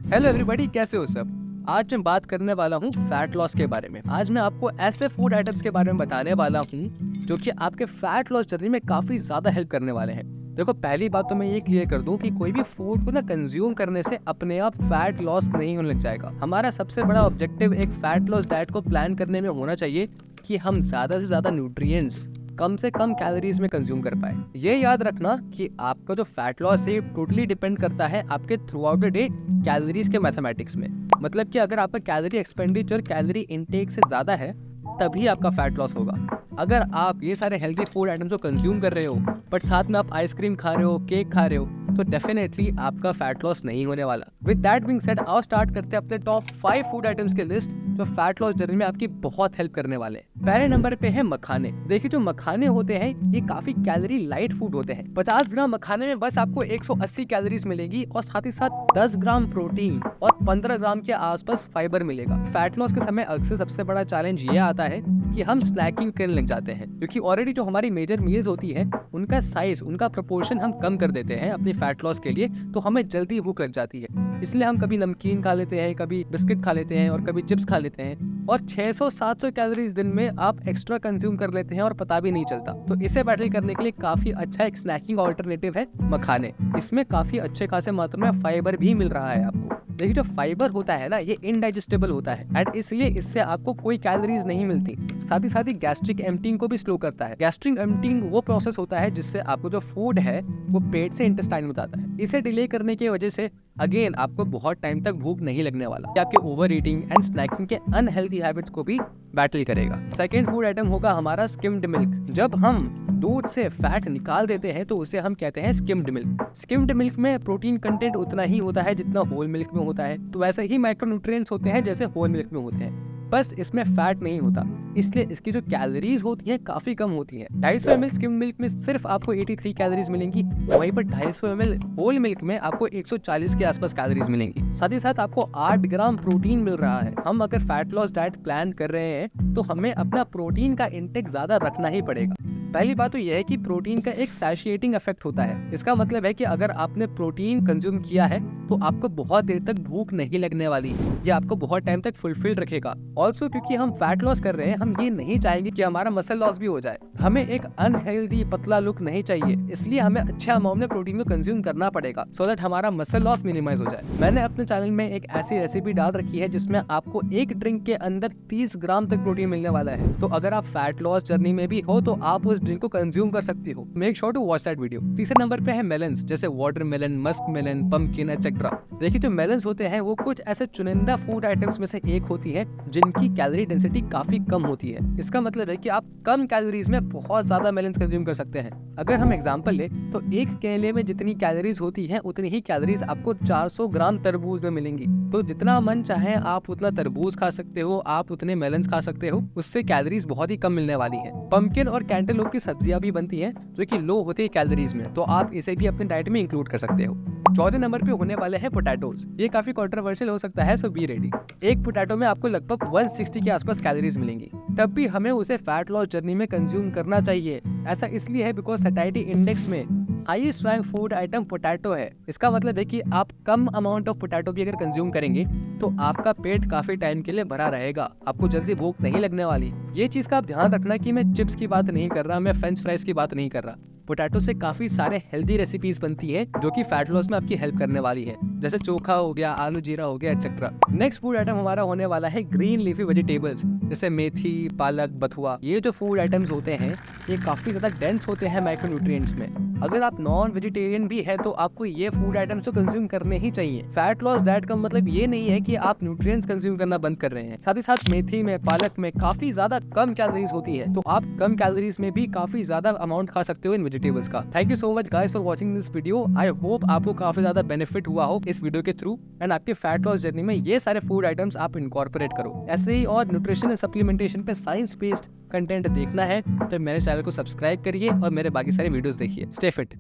Hello everybody, कैसे हो सब। आज मैं बात करने वाला हूँ फैट लॉस के बारे में। आज मैं आपको ऐसे फूड आइटम्स के बारे में बताने वाला हूँ जो कि आपके फैट लॉस जर्नी में काफी ज्यादा हेल्प करने वाले हैं। देखो, पहली बात तो मैं ये क्लियर कर दूं कि कोई भी फूड को ना कंज्यूम करने से अपने आप फैट लॉस नहीं होने लग जाएगा। हमारा सबसे बड़ा ऑब्जेक्टिव एक फैट लॉस डाइट को प्लान करने में होना चाहिए कि हम ज्यादा से ज्यादा न्यूट्रिएंट्स कम से कम कैलोरीज में कंज्यूम कर पाए। ये याद रखना कि आपका जो फैट लॉस है टोटली डिपेंड करता है आपके through out the day calories के मैथमेटिक्स में। मतलब कि अगर आपका कैलोरी एक्सपेंडिचर कैलोरी इनटेक से ज्यादा है तभी आपका फैट लॉस होगा। अगर आप ये सारे हेल्दी फूड आइटम्स को कंज्यूम कर रहे हो बट साथ में आप आइसक्रीम खा रहे हो, केक खा रहे हो, तो डेफिनेटली आपका फैट लॉस नहीं होने वाला। विद दैट बीइंग सेड, आओ स्टार्ट करते हैं अपने टॉप 5 फूड आइटम्स की लिस्ट जो फैट लॉस जर्नी में आपकी बहुत हेल्प करने वाले हैं। पहले नंबर पे है मखाने। देखिए, जो मखाने होते हैं ये काफी कैलोरी लाइट फूड होते हैं। 50 ग्राम मखाने में बस आपको 180 कैलोरीज मिलेगी और साथ ही साथ 10 ग्राम प्रोटीन और 15 ग्राम के आसपास फाइबर मिलेगा। फैट लॉस के समय अक्सर सबसे बड़ा चैलेंज ये आता है कि हम स्नैकिंग करने लग जाते हैं, क्योंकि ऑलरेडी जो हमारी मेजर मील्स होती है उनका साइज, उनका प्रोपोर्शन हम कम कर देते हैं अपनी फैट लॉस के लिए, तो हमें जल्दी भूख लग जाती है। इसलिए हम कभी नमकीन खा लेते हैं, कभी बिस्किट खा लेते हैं और कभी चिप्स खा लेते हैं और 600-700 कैलोरीज दिन में आप एक्स्ट्रा कंज्यूम कर लेते हैं और पता भी नहीं चलता। तो इसे बैटल करने के लिए काफी अच्छा एक स्नैकिंग ऑल्टरनेटिव है मखाने। इसमें काफी अच्छे खासे मात्रा में फाइबर भी मिल रहा है आपको। देखिए, जो फाइबर होता है ना, ये इनडाइजेस्टेबल होता है एंड इसलिए इससे आपको कोई कैलोरीज नहीं मिलती। साथ ही गैस्ट्रिक एम्प्टिंग को भी स्लो करता है। गैस्ट्रिक एम्प्टिंग वो प्रोसेस होता है जिससे आपको जो फूड है वो पेट से इंटेस्टाइन में जाता है। इसे डिले करने की वजह से अगेन आपको बहुत टाइम तक भूख नहीं लगने वाला। आपके ओवर ईटिंग एंड स्नैकिंग के अनहेल्दी हैबिट्स को भी बैटल करेगा। सेकेंड फूड आइटम होगा हमारा स्किम्ड मिल्क। जब हम दूध से फैट निकाल देते हैं तो उसे हम कहते हैं स्किम्ड मिल्क। स्किम्ड मिल्क में प्रोटीन कंटेंट उतना ही होता है जितना होल मिल्क में होता है, तो वैसे ही माइक्रोन्यूट्रिएंट्स होते हैं जैसे होल मिल्क में होते हैं, बस इसमें फैट नहीं होता, इसलिए इसकी जो कैलोरीज होती हैं काफी कम होती हैं। 250 ml स्किम्ड मिल्क में सिर्फ आपको 83 कैलोरीज मिलेंगी, वहीं पर 250 ml होल मिल्क में आपको 140 के आसपास कैलोरीज मिलेंगी। साथ ही साथ आपको 8 ग्राम प्रोटीन मिल रहा है। हम अगर फैट लॉस डाइट प्लान कर रहे हैं तो हमें अपना प्रोटीन का इंटेक ज्यादा रखना ही पड़ेगा। पहली बात तो यह है कि प्रोटीन का एक सैटिस्फाइंग इफेक्ट होता है। इसका मतलब है कि अगर आपने प्रोटीन कंज्यूम किया है तो आपको बहुत देर तक भूख नहीं लगने वाली, ये आपको बहुत टाइम तक फुलफिल्ड रखेगा। ऑल्सो क्योंकि हम फैट लॉस कर रहे हैं, हम ये नहीं चाहेंगे कि हमारा मसल लॉस भी हो जाए। हमें एक अनहेल्दी पतला लुक नहीं चाहिए, इसलिए हमें अच्छे अमाउंट में प्रोटीन को कंज्यूम करना पड़ेगा सो दैट हमारा मसल लॉस मिनिमाइज हो जाए। मैंने अपने चैनल में एक ऐसी रेसिपी डाल रखी है जिसमें आपको एक ड्रिंक के अंदर 30 ग्राम तक प्रोटीन मिलने वाला है। तो अगर आप फैट लॉस जर्नी में भी हो तो आप उस ड्रिंक को कंज्यूम कर सकती हो। Make sure to watch that video. तीसरे नंबर पे है मेलन्स, जैसे watermelon, musk melon, pumpkin etcetera. देखिए, जो मेलन्स होते हैं वो कुछ ऐसे चुनिंदा फूड आइटम्स में से एक होती है जिनकी कैलोरी डेंसिटी काफी कम होती है। इसका मतलब है कि आप कम कैलोरीज में बहुत ज्यादा मेलन्स कंज्यूम कर सकते हैं। अगर हम एग्जांपल ले तो एक केले में जितनी कैलोरीज होती है उतनी ही कैलोरीज आपको 400 ग्राम तरबूज में मिलेंगी। तो जितना मन चाहे आप उतना तरबूज खा सकते हो, आप उतने मेलन्स खा सकते हो, उससे कैलोरीज बहुत ही कम मिलने वाली है। पंपकिन और कैंटेलोप की सब्जियां भी बनती हैं जो कि लो होती है कैलोरीज में, तो आप इसे भी अपने डाइट में इंक्लूड कर सकते हो। चौथे नंबर पे होने वाले हैं पोटैटोज। ये काफी कंट्रोवर्शियल हो सकता है, सो बी रेडी। एक पोटैटो में आपको लगभग 160 के आसपास कैलोरीज मिलेंगी, तब भी हमें उसे फैट लॉस जर्नी में कंज्यूम करना चाहिए। ऐसा इसलिए है बिकॉज सैटिस्फाइंग इंडेक्स में highest rank food item potato है। इसका मतलब है कि आप कम अमाउंट ऑफ पोटैटो भी अगर कंज्यूम करेंगे तो आपका पेट काफी टाइम के लिए भरा रहेगा, आपको जल्दी भूख नहीं लगने वाली। ये चीज का आप ध्यान रखना कि मैं चिप्स की बात नहीं कर रहा, मैं फ्रेंच फ्राइज की बात नहीं कर रहा। पोटैटो से काफी सारे हेल्दी रेसिपीज बनती है जो कि फैट लॉस में आपकी हेल्प करने वाली है, जैसे चोखा हो गया, आलू जीरा हो गया एटसेट्रा। नेक्स्ट फूड आइटम हमारा होने वाला है ग्रीन लीफी वेजिटेबल्स, जैसे मेथी, पालक, बथुआ। ये जो फूड आइटम्स होते हैं ये काफी ज्यादा डेंस होते हैं माइक्रोन्यूट्रिएंट्स में। अगर आप नॉन वेजिटेरियन भी है तो आपको ये फूड आइटम्स तो कंज्यूम करने ही चाहिए। फैट लॉस डाइट का मतलब ये नहीं है कि आप न्यूट्रिएंट्स कंज्यूम करना बंद कर रहे हैं। साथ ही साथ मेथी में, पालक में काफी ज्यादा कम कैलोरीज होती है, तो आप कम कैलोरीज में भी काफी ज्यादा अमाउंट खा सकते हो इन वेजिटेबल्स का। Thank you so much guys for watching this video. I hope आपको काफी ज्यादा बेनिफिट हुआ हो इस वीडियो के थ्रू एंड आपके फैट लॉस जर्नी में ये सारे फूड आइटम्स आप इनकॉर्पोरेट करो। ऐसे ही और न्यूट्रिशन एंड सप्लीमेंटेशन पे साइंस बेस्ड कंटेंट देखना है तो मेरे चैनल को सब्सक्राइब करिए और मेरे बाकी सारे वीडियोस देखिए। Stay fit.